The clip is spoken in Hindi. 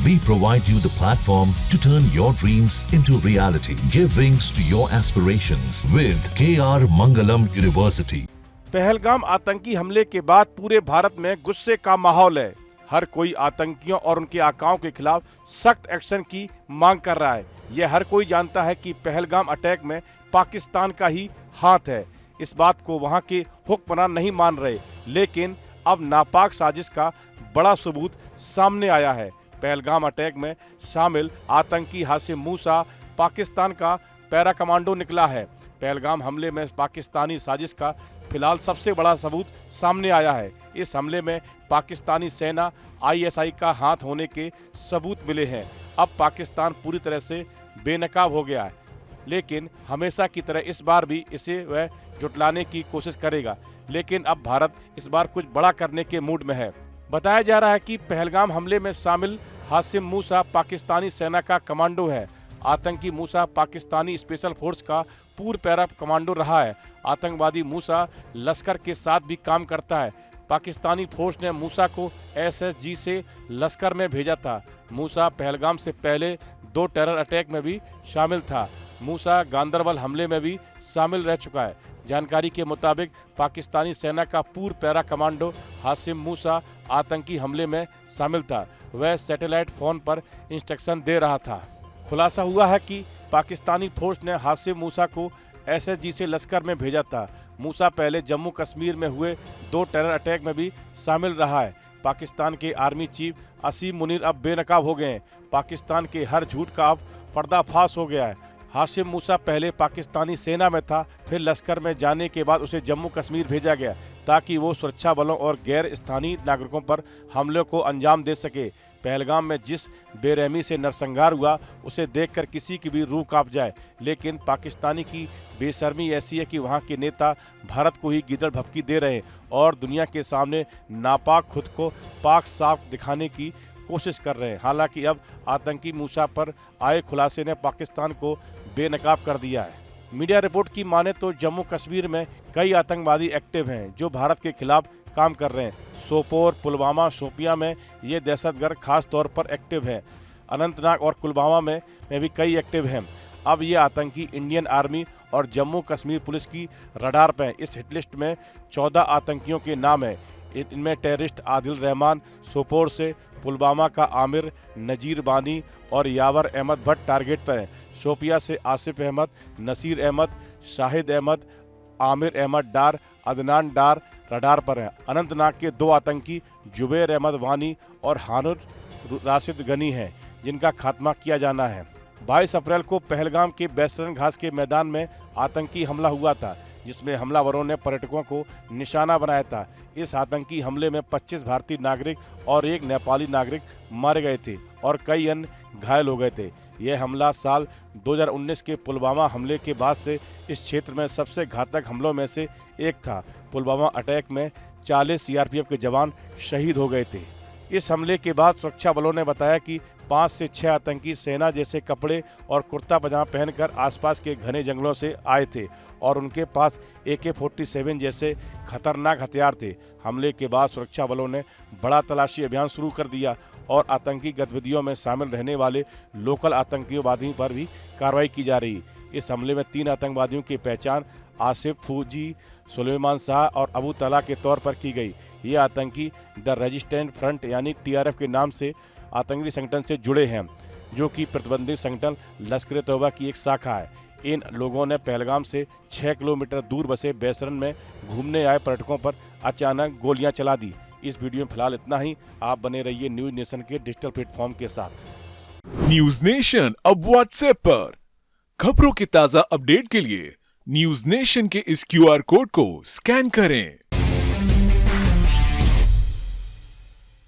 We provide you the platform to turn your dreams into reality. Give wings to your aspirations with KR Mangalam University. Pahalgam आतंकी हमले के बाद पूरे भारत में गुस्से का माहौल है। हर कोई आतंकियों और उनके आकाओं के खिलाफ सख्त एक्शन की मांग कर रहा है। यह हर कोई जानता है कि पहलगाम अटैक में पाकिस्तान का ही हाथ है। इस बात को वहां के हुक्मरान नहीं मान रहे, लेकिन अब नापाक साजिश का बड़ा सबूत सामने आया है। पहलगाम अटैक में शामिल आतंकी हाशिम मूसा पाकिस्तान का पैरा कमांडो निकला है। पहलगाम हमले में पाकिस्तानी साजिश का फिलहाल सबसे बड़ा सबूत सामने आया है। इस हमले में पाकिस्तानी सेना ISI का हाथ होने के सबूत मिले हैं। अब पाकिस्तान पूरी तरह से बेनकाब हो गया है, लेकिन हमेशा की तरह इस बार भी इसे वह जुटलाने की कोशिश करेगा। लेकिन अब भारत इस बार कुछ बड़ा करने के मूड में है। बताया जा रहा है कि पहलगाम हमले में शामिल हाशिम मूसा पाकिस्तानी सेना का कमांडो है। आतंकी मूसा पाकिस्तानी स्पेशल फोर्स का पूर्व पैरा कमांडो रहा है। आतंकवादी मूसा लश्कर के साथ भी काम करता है। पाकिस्तानी फोर्स ने मूसा को SSG से लश्कर में भेजा था। मूसा पहलगाम से पहले 2 टेरर अटैक में भी शामिल था। मूसा गांदरबल हमले में भी शामिल रह चुका है। जानकारी के मुताबिक पाकिस्तानी सेना का पूर्व पैरा कमांडो हाशिम मूसा आतंकी हमले में शामिल था। वह सैटेलाइट फोन पर इंस्ट्रक्शन दे रहा था। खुलासा हुआ है कि पाकिस्तानी फोर्स ने हाशिम मूसा को SSG से लश्कर में भेजा था। मूसा पहले जम्मू कश्मीर में हुए 2 टेरर अटैक में भी शामिल रहा है। पाकिस्तान के आर्मी चीफ असीम मुनीर अब बेनकाब हो गए हैं। पाकिस्तान के हर झूठ का अब पर्दाफाश हो गया है। हाशिम मूसा पहले पाकिस्तानी सेना में था, फिर लश्कर में जाने के बाद उसे जम्मू कश्मीर भेजा गया ताकि वो सुरक्षा बलों और गैर स्थानीय नागरिकों पर हमलों को अंजाम दे सके। पहलगाम में जिस बेरहमी से नरसंहार हुआ उसे देखकर किसी की भी रूह कांप जाए, लेकिन पाकिस्तानी की बेशर्मी ऐसी है कि वहाँ के नेता भारत को ही गिदड़ भभकी दे रहे हैं और दुनिया के सामने नापाक खुद को पाक साफ दिखाने की कोशिश कर रहे हैं। हालांकि अब आतंकी मूसा पर आए खुलासे ने पाकिस्तान को बेनकाब कर दिया है। मीडिया रिपोर्ट की माने तो जम्मू कश्मीर में कई आतंकवादी एक्टिव हैं जो भारत के खिलाफ काम कर रहे हैं। सोपोर, पुलवामा, शोपियां में ये दहशतगर्द खास तौर पर एक्टिव हैं। अनंतनाग और पुलवामा में भी कई एक्टिव हैं। अब ये आतंकी इंडियन आर्मी और जम्मू कश्मीर पुलिस की रडार पर हैं। इस हिटलिस्ट में 14 आतंकियों के नाम हैं। इनमें टेररिस्ट आदिल रहमान सोपोर से, पुलवामा का आमिर, नजीर बानी और यावर अहमद भट्ट टारगेट पर हैं। शोपिया से आसिफ अहमद, नसीर अहमद, शाहिद अहमद, आमिर अहमद डार, अदनान डार रडार पर हैं। अनंतनाग के 2 आतंकी जुबैर अहमद वानी और हानुर राशिद गनी हैं, जिनका खात्मा किया जाना है। 22 अप्रैल को पहलगाम के बैसरन घास के मैदान में आतंकी हमला हुआ था, जिसमें हमलावरों ने पर्यटकों को निशाना बनाया था। इस आतंकी हमले में 25 भारतीय नागरिक और 1 नेपाली नागरिक मारे गए थे और कई अन्य घायल हो गए थे। यह हमला साल 2019 के पुलवामा हमले के बाद से इस क्षेत्र में सबसे घातक हमलों में से एक था। पुलवामा अटैक में 40 CRPF के जवान शहीद हो गए थे। इस हमले के बाद सुरक्षा बलों ने बताया कि 5 से 6 आतंकी सेना जैसे कपड़े और कुर्ता पजामा पहनकर आसपास के घने जंगलों से आए थे और उनके पास AK-47 जैसे खतरनाक हथियार थे। हमले के बाद सुरक्षा बलों ने बड़ा तलाशी अभियान शुरू कर दिया और आतंकी गतिविधियों में शामिल रहने वाले लोकल आतंकवादियों पर भी कार्रवाई की जा रही। इस हमले में 3 आतंकवादियों की पहचान आसिफ फूजी, सुलेमान शाह और अबू तला के तौर पर की गई। ये आतंकी द रेजिस्टेंट फ्रंट यानी TRF के नाम से आतंकी संगठन से जुड़े हैं, जो कि प्रतिबंधित संगठन लश्कर-ए-तौबा की एक शाखा है। इन लोगों ने पहलगाम से 6 किलोमीटर दूर बसे बैसरन में घूमने आए पर्यटकों पर अचानक गोलियां चला दी। इस वीडियो में फिलहाल इतना ही। आप बने रहिए न्यूज नेशन के डिजिटल प्लेटफॉर्म के साथ। न्यूज नेशन अब व्हाट्सएप पर खबरों के ताजा अपडेट के लिए न्यूज नेशन के इस QR कोड को स्कैन करें।